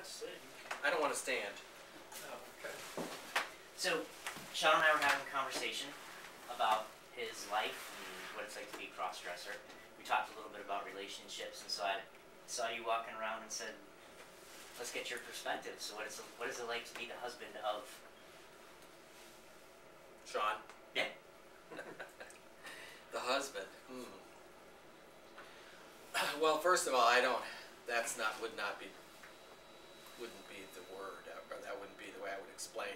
see. I don't want to stand. Oh, okay. So, Sean and I were having a conversation about his life and what it's like to be a cross-dresser. We talked a little bit about relationships, and so I saw you walking around and said, let's get your perspective. So what is it like to be the husband of... Sean? Yeah. The husband. Well, first of all, wouldn't be the word, or that wouldn't be the way I would explain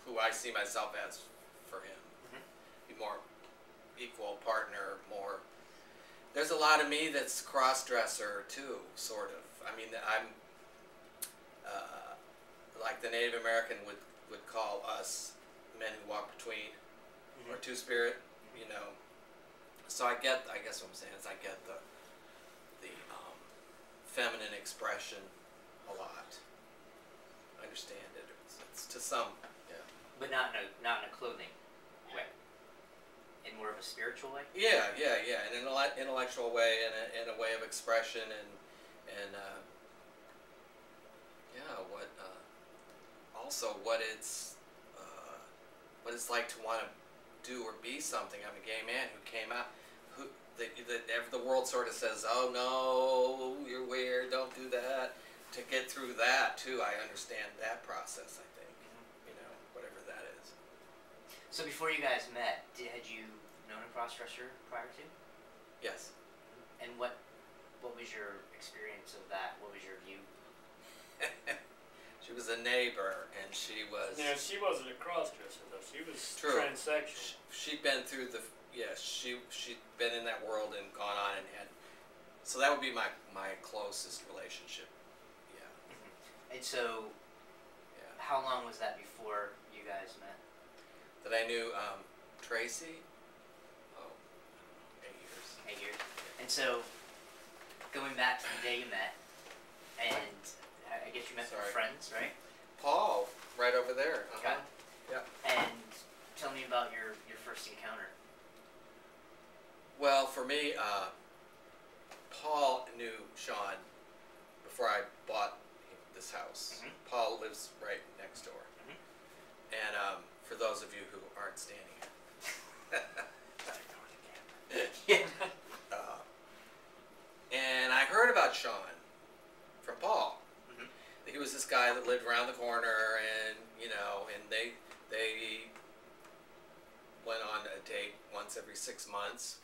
who I see myself as for him. Be more equal partner, more. There's a lot of me that's cross-dresser too, sort of. I mean, I'm like the Native American would call us men who walk between, or two-spirit, you know. So I guess what I'm saying is I get the feminine expression a lot. I understand it. It's to some, yeah. But not in a clothing way. In more of a spiritual way? Yeah. In an intellectual way, and in a way of expression, and also what it's like to want to do or be something. I'm a gay man who came out, the world sort of says, oh no, you're weird, don't do that. To get through that too, I understand that process, I think, you know, whatever that is. So before you guys met, had you known a cross-dresser prior to? Yes. And what was your experience of that? What was your view? She was a neighbor, and she was... Yeah, she wasn't a cross-dresser, though. She was True. transsexual. She'd been through the... Yes, she'd been in that world and gone on and had... So that would be my closest relationship. Yeah. And so, how long was that before you guys met? That I knew Tracy? Oh, 8 years. 8 years. And so, going back to the day you met, and I guess you met through friends, right? Paul, right over there. Okay. Yeah. And tell me about your first encounter. Well, for me, Paul knew Sean before I bought this house. Paul lives right next door. And for those of you who aren't standing here. And I heard about Sean from Paul. He was this guy that lived around the corner, and you know, and they went on a date once every 6 months,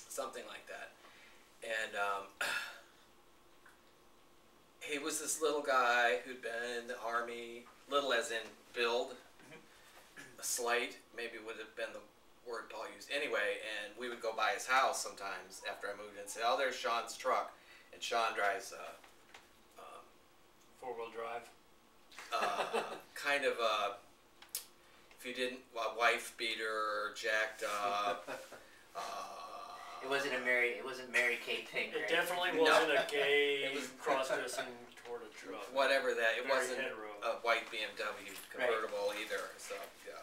something like that. And he was this little guy who'd been in the army, little as in build, slight, maybe would have been the word Paul used. Anyway, and we would go by his house sometimes after I moved in and say, oh, there's Sean's truck. And Sean drives four-wheel drive. Kind of a, if you didn't, a wife beater, jacked up. It wasn't Mary Kay Pink, right? It definitely wasn't a gay cross-dressing toward a truck. Whatever that, it wasn't hetero. a white BMW convertible either. So yeah.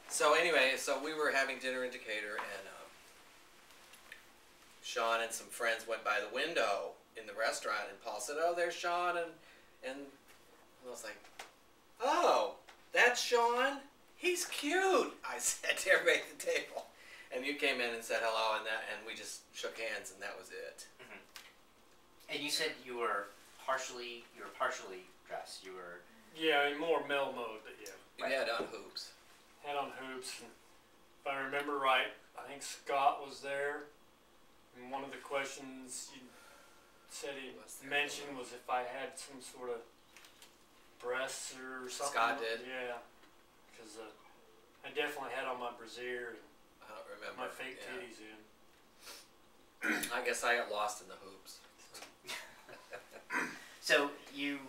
So anyway, so we were having dinner in Decatur, and Sean and some friends went by the window in the restaurant, and Paul said, oh, there's Sean, and I was like, oh, that's Sean? He's cute, I said to everybody at the table. And you came in and said hello, and we just shook hands, and that was it. And you said you were partially dressed. You were... Yeah, in more male mode, but yeah. You had on hoops. Had on hoops. And if I remember right, I think Scott was there. And one of the questions you said he mentioned was if I had some sort of breasts or something. Scott did? Yeah. Because I definitely had on my brassiere and I don't remember. my fake titties in. I guess I got lost in the hoops. So you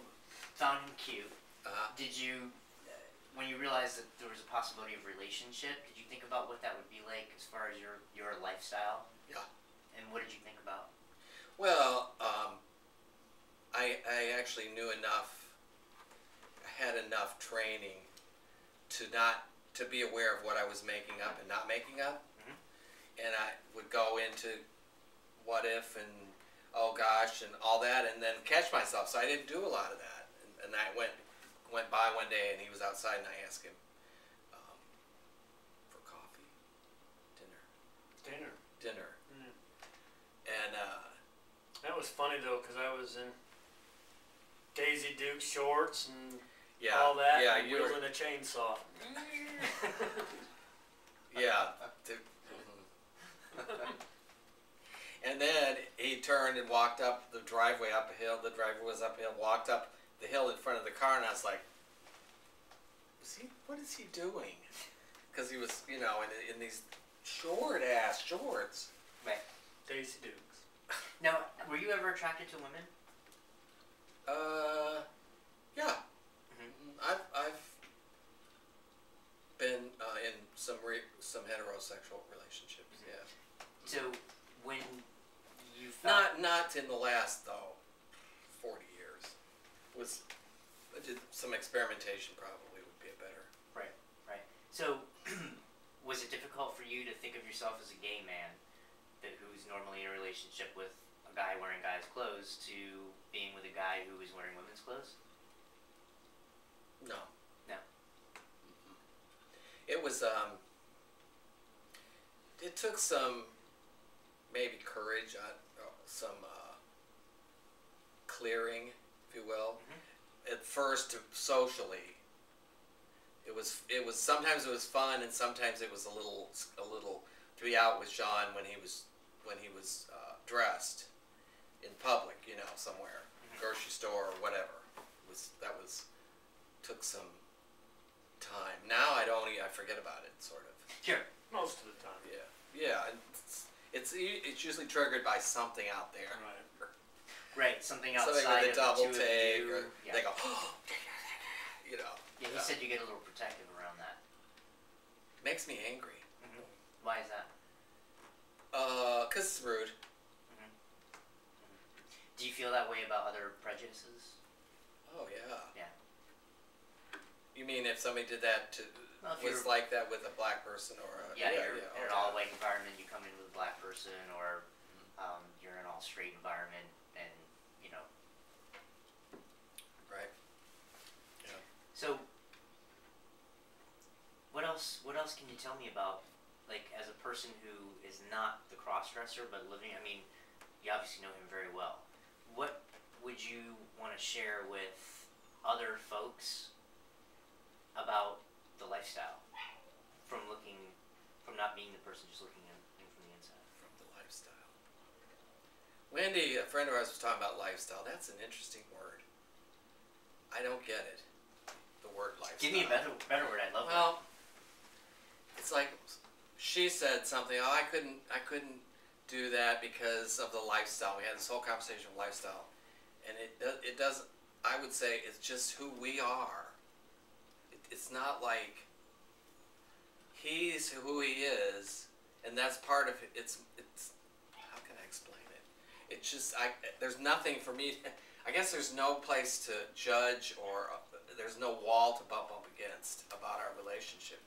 found him cute. Did you, when you realized that there was a possibility of relationship, did you think about what that would be like as far as your lifestyle? Yeah. And what did you think about? Well, I actually knew enough. I had enough training to be aware of what I was making up and not making up. And I would go into what if and oh gosh, and all that, and then catch myself. So I didn't do a lot of that, and that went by one day, and he was outside, and I asked him for coffee, dinner, Mm. and That was funny though, because I was in Daisy Duke shorts and yeah, all that, yeah, and you were, wielding a chainsaw. yeah. And then he turned and walked up the driveway up a hill. The driveway was uphill. Walked up the hill in front of the car, and I was like, what is he doing? Because he was, in these short-ass shorts. Right. Daisy Dukes. Now, were you ever attracted to women? Yeah. Mm-hmm. I've been in some heterosexual relationships. Mhm. Yeah. So when you found Not in the last 40 years. I did some experimentation. Probably would be a better. right. So was it difficult for you to think of yourself as a gay man who's normally in a relationship with a guy wearing guys' clothes to being with a guy who is wearing women's clothes? No. No. Mm-mm. It was It took some maybe courage, some clearing, if you will. Mm-hmm. At first, socially, it was sometimes it was fun, and sometimes it was a little to be out with Sean when he was dressed in public, somewhere, grocery store or whatever. That took some time. Now I forget about it, sort of. Sure. Most of the time. Yeah. And it's usually triggered by something out there. Right. Right, something outside Something with a double of the two take, of you. or Yeah. they go, Yeah, he said you get a little protective around that. Makes me angry. Mm-hmm. Why is that? 'Cause it's rude. Mm-hmm. Mm-hmm. Do you feel that way about other prejudices? Oh yeah. Yeah. You mean if somebody did that Well, if was you're- like that with a black person or a you're in oh, an yeah. all-white environment, you come in with a black person, or you're in an all-straight environment, and Right. So, what else can you tell me about, like, as a person who is not the cross-dresser, but living, I mean, you obviously know him very well. What would you want to share with other folks about the lifestyle from not being the person just looking in from the inside? From the lifestyle. Wendy, a friend of ours, was talking about lifestyle. That's an interesting word. I don't get it. The word lifestyle. Give me a better word. I'd love that. Well, it's like she said something. Oh, I couldn't do that because of the lifestyle. We had this whole conversation of lifestyle, and it doesn't. I would say it's just who we are. It's not like he's who he is, and that's part of it. It's how can I explain it? It's just there's nothing for me. I guess there's no place to judge, or there's no wall to bump up against about our relationship.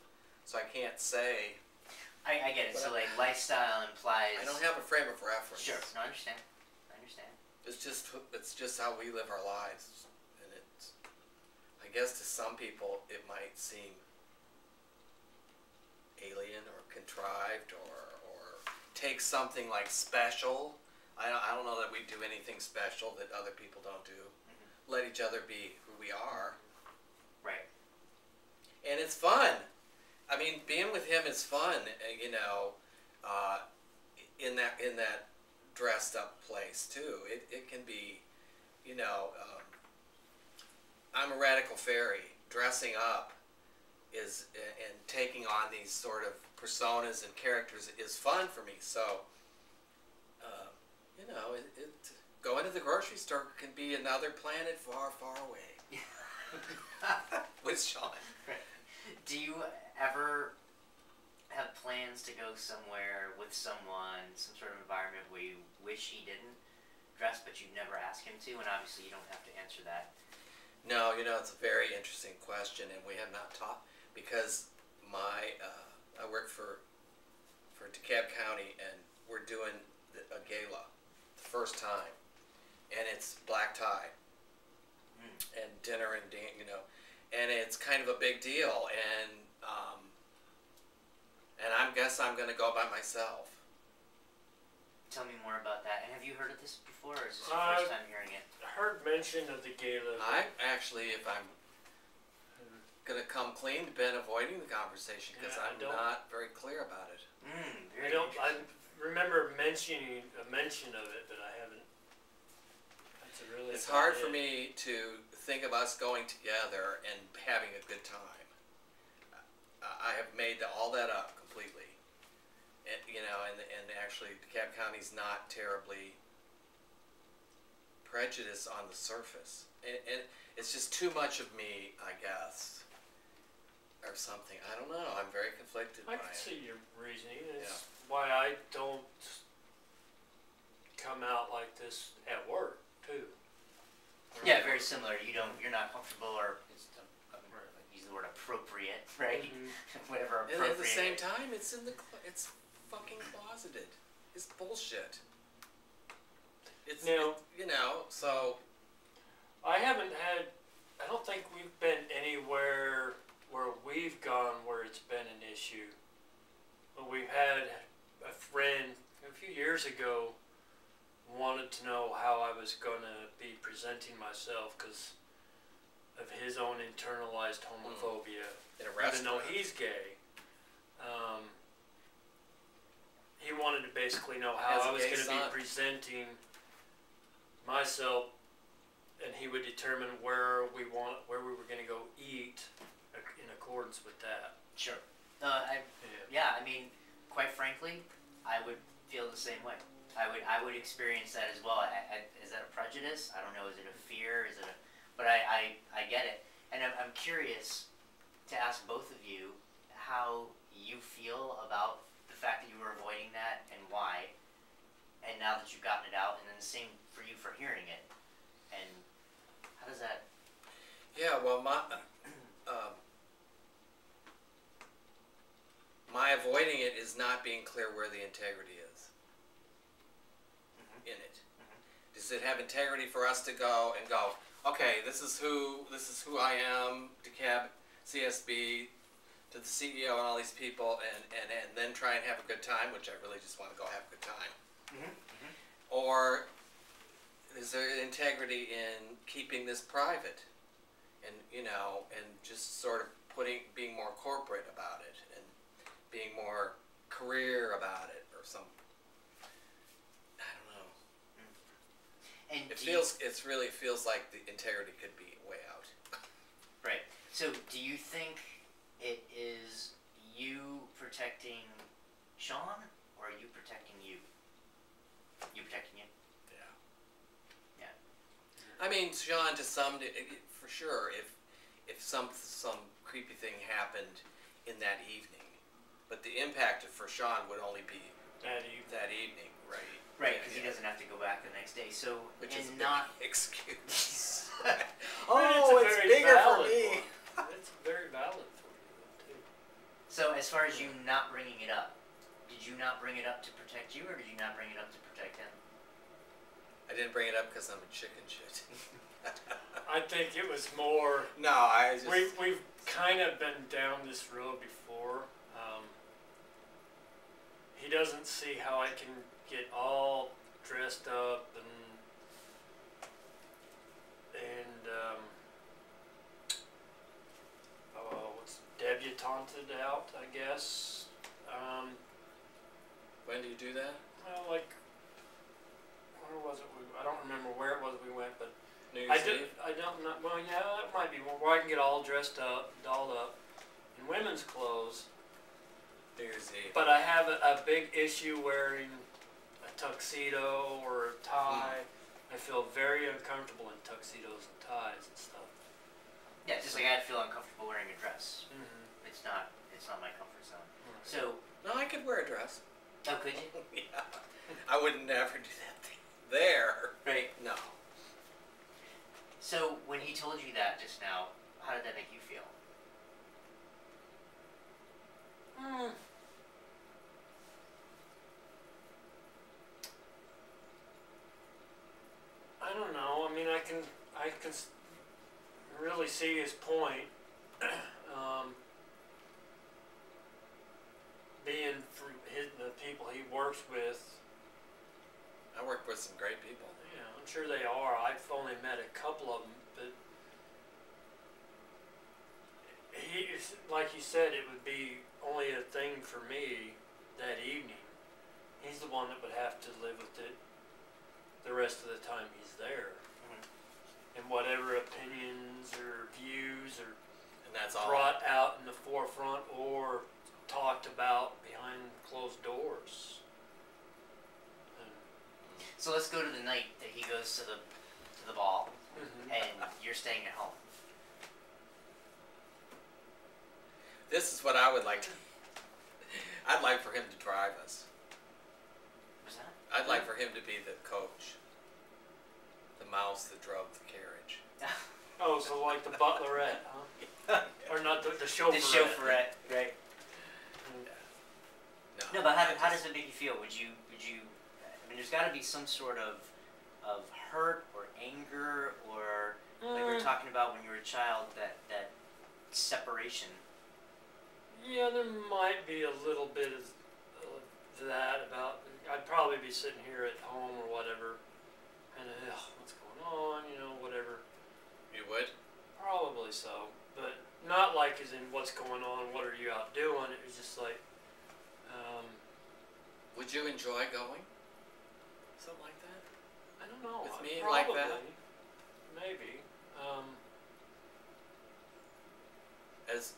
So I can't say. I get it. So like lifestyle implies. I don't have a frame of reference. Sure. No, I understand. It's just how we live our lives, and I guess to some people it might seem alien or contrived, or take something like special. I don't know that we do anything special that other people don't do. Mm-hmm. Let each other be who we are. Right. And it's fun. I mean, being with him is fun. In that dressed up place too. It can be, I'm a radical fairy. Dressing up and taking on these sort of personas and characters is fun for me. So, going to the grocery store can be another planet far, far away. With Sean. Right. Do you ever have plans to go somewhere with someone, some sort of environment where you wish he didn't dress, but you never ask him to? And obviously you don't have to answer that. No, it's a very interesting question, and we have not talked, because I work for DeKalb County, and we're doing a gala, the first time. and it's black tie and dinner and and it's kind of a big deal, and I guess I'm gonna go by myself. Tell me more about that. And have you heard of this before, or is this your first time hearing it? I heard mention of the gala. I actually, if I'm gonna come clean, been avoiding the conversation because I'm not very clear about it. I don't. I remember mentioning a mention of it, but I haven't. That's a really. It's hard for me to think of us going together and having a good time. I have made all that up completely, and actually, DeKalb County's not terribly prejudiced on the surface, and it's just too much of me, I guess. Or something. I don't know. I'm very conflicted by it. I can see your reasoning. It's why I don't come out like this at work too. Yeah, very similar. You're not comfortable, or use the word appropriate, right? Whatever appropriate. And at the same time, it's it's fucking closeted. It's bullshit. It's so. I haven't had. I don't think we've been anywhere where we've gone where it's been an issue. But we've had a friend a few years ago wanted to know how I was going to be presenting myself because of his own internalized homophobia, In a even restaurant. though he's gay. He wanted to basically know how I was going to be presenting myself, and he would determine where we were going to go eat in accordance with that. Sure. I mean, quite frankly, I would feel the same way. I would experience that as well. Is that a prejudice? I don't know. Is it a fear? But I get it, and I'm curious to ask both of you how you feel about the fact that you were avoiding that and why, and now that you've gotten it out, and then the same for you for hearing it, and how does that? Yeah. Well, my avoiding it is not being clear where the integrity is in it. Does it have integrity for us to go, okay, this is who I am, DeKalb, CSB, to the CEO and all these people, and then try and have a good time, which I really just want to go have a good time. Or is there integrity in keeping this private, and just sort of being more corporate about it, and being more career about it, or some. I don't know. And it really feels like the integrity could be way out. Right. So, do you think it is you protecting Sean, or are you protecting you? You protecting you? Yeah. I mean, Sean, to some for sure, if some creepy thing happened in that evening, but the impact for Sean would only be that evening, right? Right, because he doesn't have to go back the next day. So, which is not big excuse. It's bigger for me. It's very valid for you, too. So, as far as you not bringing it up, did you not bring it up to protect you, or did you not bring it up to protect him? I didn't bring it up because I'm a chicken shit. I think it was more. No, I just. We've kind of been down this road before. He doesn't see how I can get all dressed up and what's debutanted out, I guess. When do you do that? Well, like, where was it? I don't remember where it was we went, but New Year's Eve? I don't know. Well, yeah, that might be where I can get all dressed up, dolled up in women's clothes. New Year's Eve. But I have a big issue wearing a tuxedo or a tie. I feel very uncomfortable in tuxedos and ties and stuff. Yeah, just like I'd feel uncomfortable wearing a dress. It's not my comfort zone. Right. So. No, I could wear a dress. Oh, could you? Yeah. I would never do that thing there. Right. No. So when he told you that just now, how did that make you feel? I don't mean, I can really see his point. Being from the people he works with, I work with some great people. yeah, I'm sure they are. I've only met a couple of them, but he, like you said, it would be only a thing for me that evening. He's the one that would have to live with it the rest of the time he's there. And whatever opinions or views are And that's all. brought out in the forefront or talked about behind closed doors. So let's go to the night that he goes to the ball, Mm-hmm. and you're staying at home. This is what I would like to. I'd like for him to drive us. Was that? I'd like for him to be the coach. The mouse that drove the carriage. Oh, so like the butlerette, huh? Or not the chauffeurette. The chauffeurette, right? No, but how I does it make you feel? Would you? I mean, there's got to be some sort of hurt or anger or like we were talking about when you were a child, that separation. Yeah, there might be a little bit of that about. I'd probably be sitting here at home or whatever, and what's going on, whatever. You would? Probably so, but not like as in what's going on, what are you out doing? It was just like, Would you enjoy going? Something like that? I don't know. With me probably, like that? Maybe. As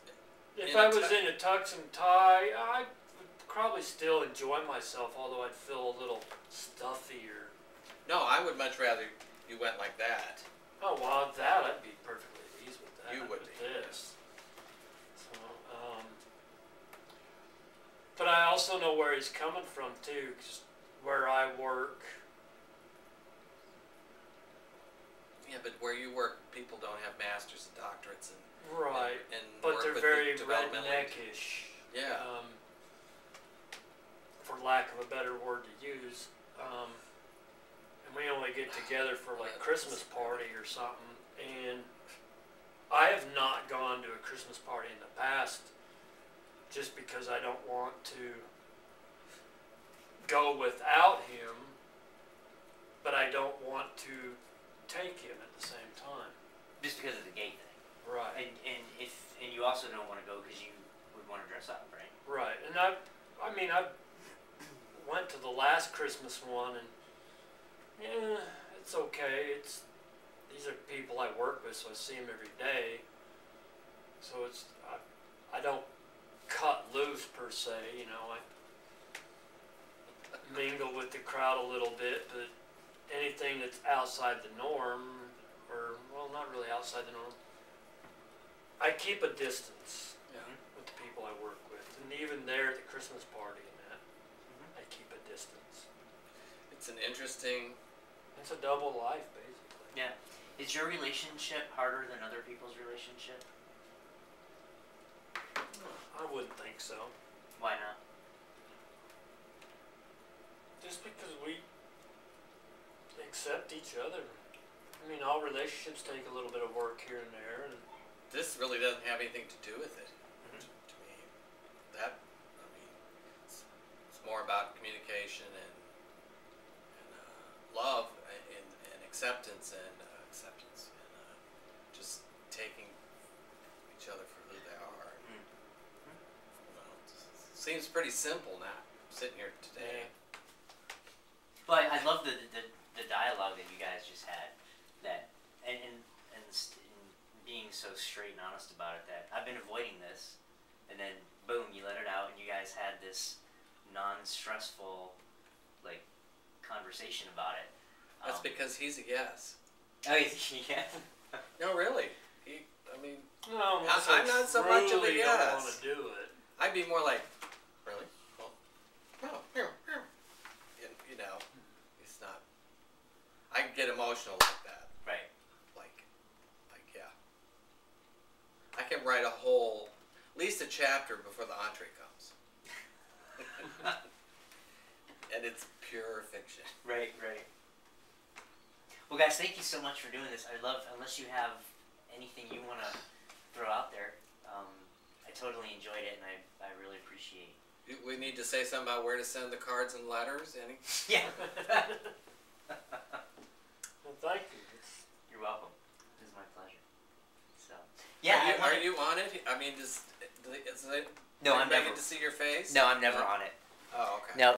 If In I a was tu- in a tux and tie, I would probably still enjoy myself, although I'd feel a little stuffier. no, I would much rather you went like that. Oh, well, that I'd be perfectly at ease with that. You would with be, this. So, but I also know where he's coming from too, 'cause where I work. Yeah, but where you work, people don't have masters and doctorates and Right. and But work they're with very the developmental age. redneckish. Yeah. For lack of a better word to use. And we only get together for like Christmas party or something. And I have not gone to a Christmas party in the past just because I don't want to go without him, but I don't want to take him at the same time. Just because of the gay thing. Right. And you also don't want to go because you would want to dress up, right? Right. And I went to the last Christmas one, and yeah, it's okay. These are people I work with, so I see them every day. So I don't cut loose per se, I mingle with the crowd a little bit, but anything that's outside the norm, or well, not really outside the norm, I keep a distance Yeah. with the people I work with, and even there at the Christmas party and that, I keep a distance. It's an interesting. It's a double life, basically. Yeah. Is your relationship harder than other people's relationship? I wouldn't think so. Why not? Just because we accept each other. I mean, all relationships take a little bit of work here and there, and This really doesn't have anything to do with it. Mhm. To me, it's more about communication and love and acceptance and just taking each other for who they are. Mm. Seems pretty simple now, sitting here today. But I love the dialogue that you guys just had, that and being so straight and honest about it, that I've been avoiding this, and then boom, you let it out, and you guys had this non-stressful like conversation about it. That's because he's a yes. Oh yeah. No, really. no, unless I'm not so much of a truly yes. don't want to do it. I'd be more like, really? Well, no. It's not. I can get emotional like that. Right. Like, yeah. I can write at least a chapter before the entree comes. And it's pure fiction. Right. Well, guys, thank you so much for doing this. I love, unless you have anything you want to throw out there, I totally enjoyed it, and I really appreciate. We need to say something about where to send the cards and letters. Any? Yeah. Well, thank you. You're welcome. It was my pleasure. So. Yeah. Are you on it? I mean, is it? No, I'm anybody never. get to see your face? No, I'm never on it. Oh, okay. No,